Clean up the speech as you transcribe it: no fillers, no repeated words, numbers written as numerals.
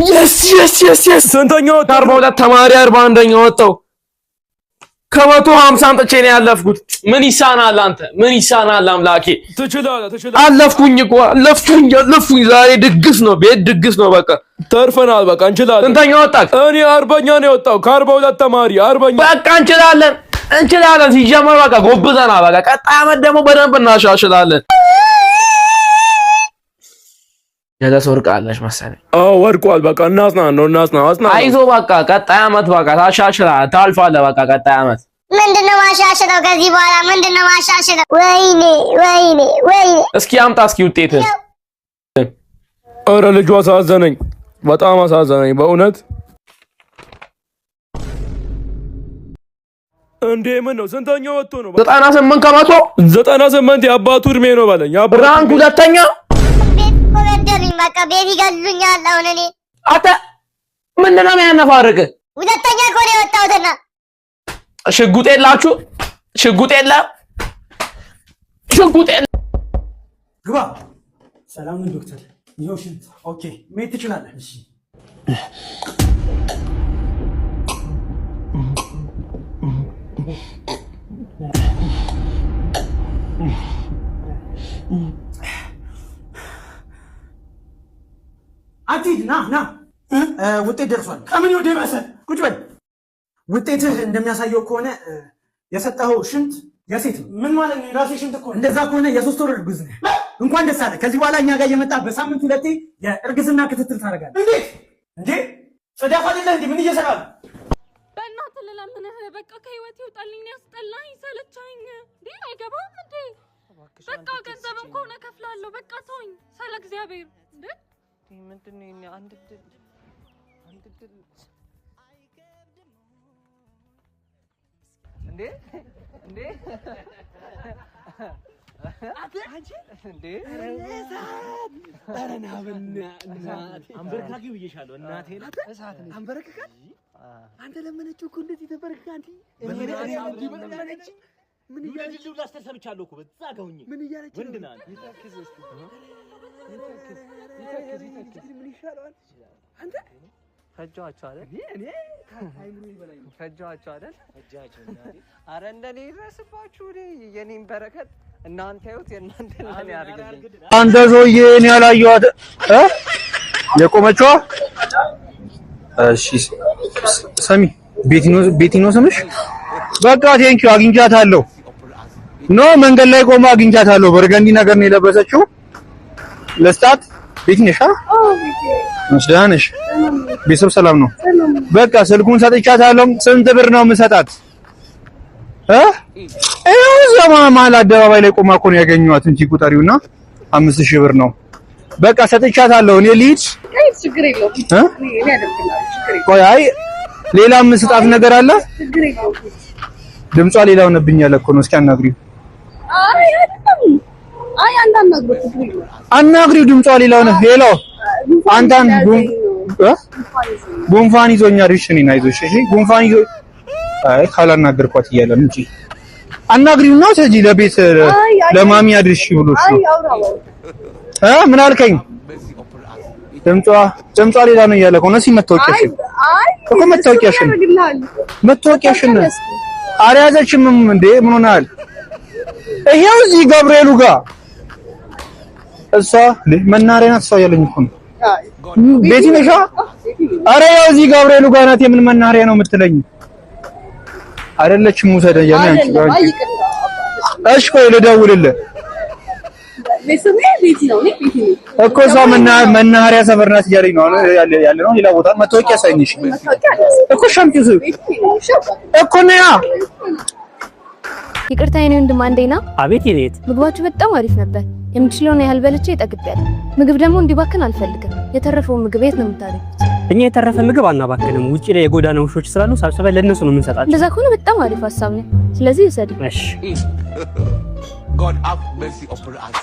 yes ስንተኛው 42 ተማሪ 41ኛ ወጣው ከመቶ 50 አንጥቼ ነው ያለፍኩት ምን ይሳናል አንተ ምን ይሳናል አምላኬ ትችላለህ አለፍኩኝ እኮ አለፍኩኝ ዛሬ ድግስ ነው ቤት ድግስ ነው በቃ ተርፈናል በቃ እንችላለን ስንተኛው ወጣክ እኔ 40ኛ ነው የወጣው ከ42 ተማሪ 40ኛ በቃ እንችላለን ሲጀመር በቃ ጎብዘና በቃ ቀጣይ አመት ደግሞ በደንብ እናሻሽላለን ያዳስ ወርቃለሽ መሰለኝ ወርቋል በቃ እናጽና አይዞ በቃ ቀጣይ አመት በቃ ታሻሽላለህ ታልፋለህ በቃ ቀጣይ አመት ምንድነው ማሻሽለው ከዚህ በኋላ ምንድነው ማሻሽለው ወይኔ እስኪ አምጣ እስኪ ውጤትህ ኧረ ልጁ አሳዘነኝ በጣም አሳዘነኝ በእውነት እንዴ ምን ነው ስንተኛው ወጥቶ ነው 98 ከመቶ 98 የአባቱ እድሜ ነው ባለኝ ራንክ ሁለተኛ ኮመንደሪኝ በቃ ቤት ይገሉኛል አሁን እኔ አታ ምንድነው የሚያነፋርቅ ሁለተኛ ኮኔ ወጣውትና ሽጉጥ የላችሁ ሽጉጥ ግባ ሰላም ነው ዶክተር ይኸው ሽንት ኦኬ መሄድ ትችላለህ እሺ አትሂድ ና ውጤት ደርሷል ከምን ወደ መሰል ቁጭ በል ውጤትህ እንደሚያሳየው ከሆነ የሰጠኸው ሽንት የሴት ነው ምን ማለት ነው የራሴ ሽንት እኮ እንደዛ ከሆነ የ3 ወር እርጉዝ ነህ እንኳን ደስ አለህ ከዚህ በኋላ እኛ ጋር እየመጣ በሳምንት 2 የእርግዝና ክትትል ታደርጋለህ እንዴ ጽዳፍ አይደለ እንዴ ምን እየሰራህ ነው በእናትህ ለለምንህ በቃ ከህይወት ይውጣልኝ ያስጠላኝ ሰለቻኝ እንዴ አይገባም እንዴ በቃ ገንዘብም ከሆነ ከፍላለሁ በቃ ተወኝ ሰለ እግዚአብሔር እንዴ ምንድነው አንድ ድል እንዴ አንቺ እንዴ አረና በእናትህ አንበርካኪው ብዬሻለሁ እናቴ እሳት ነው አንበርካካ አንተ ለመነችው እኮ እንደዚህ ተበርካ አንቺ ምን እያለች ምን እያለች ላስተሰብቻለሁ እኮ በዛ ጋውኝ ምን እያለች ወንድና ይተክዝ እስቲ ይተክዝ ምን ይሻላል አንተ ፈጃቸው አይደል እኔ አይምሮ ይበላኝ ነው ፈጃቸው አይደል ፈጃቸው እናቴ አረ እንደኔ ይረስባችሁ የኔን በረከት እናንተ ይሁት የናንተ ለኔ ያርግልኝ አንተ ዞዬ እኔ ያላየኋት የቆመችዋ እሺ ሰሚ ቤቲኖ ስምሽ በቃ ቴንኪው አግኝቻታለሁ ኖ መንገድ ላይ ቆማ አግኝቻታለሁ በርገንዲ ነገር ነው የለበሰችው ለስታት ቤቲነሽ ደህና ነሽ ቤተሰብ ሰላም ነው በቃ ስልኩን ሰጥቻታለሁ ስንት ብር ነው የምሰጣት ይኸው መሀል አደባባይ ላይ ቆማ እኮ ነው ያገኘኋት እንጂ ቁጠሪውና 5000 ብር ነው በቃ ሰጥቻታለሁ እኔ ልሂድ ችግር የለውም እኔ አደርግልሃለሁ ችግር የለውም ቆይ አይ ሌላ የምስጣት ነገር አለ ችግር የለውም ድምጿ ሌላ ሆነብኛል እኮ ነው እስኪ አናግሪው አይ አይደለም አይ አንዳናግሩት ችግር የለውም አናግሪው ድምጿ ሌላ ሆነ ሄሎ አንተን ጉንፋን ይዞኛል እሺ እኔን አይዞሽ እሺ ጉንፋን ይዞ አይ ካላናገርኳት እያለ እንጂ አናግሪውና ስለዚህ ለቤት ለማሚ አድርሽ ብሎሽ ምን አልከኝ ድምጿ ሌላ ነው እያለ ከሆነ ሲመታወቂያሽን እኮ መታወቂያሽን አልያዘችም እንዴ ምን ሆናል ይሄው እዚህ ገብርኤሉ ጋር እሷ መናሪያ ናት እሷ ያለኝ እኮ ነው ቤቲ ነሻ አረ ያው እዚህ ገብርኤሉ ጋር ናት የምን መናሪያ ነው የምትለኝ አይደለችም ውሰደኝ አንቺ እሺ ቆይ ልደውልልህ ለሰሜ ቤቲ ነው እኮ እሷ መናሪያ ሰፈር ናት እያለኝ ነው ያለ ነው ሌላ ቦታ መታወቂያ ሳይንሽ እኮ ሻምፒዮን እኮ ነው ያ ይቅርታ የኔ ወንድም አንዴና አቤት ይሬት ምግባችሁ በጣም አሪፍ ነበር የምችለውን ያህል በልቼ ጠግቤያለሁ ምግብ ደግሞ እንዲባክን አልፈልግም የተረፈው ምግብ የት ነው የምታደርጉት እኛ የተረፈ ምግብ አናባክንም ውጪ ላይ የጎዳና ውሾች ስላሉ ሰብስበን ለነሱ ነው የምንሰጣቸው እንደዛ ከሆነ በጣም አሪፍ ሐሳብ ነው ስለዚህ እሰድ እሺ God have mercy upon us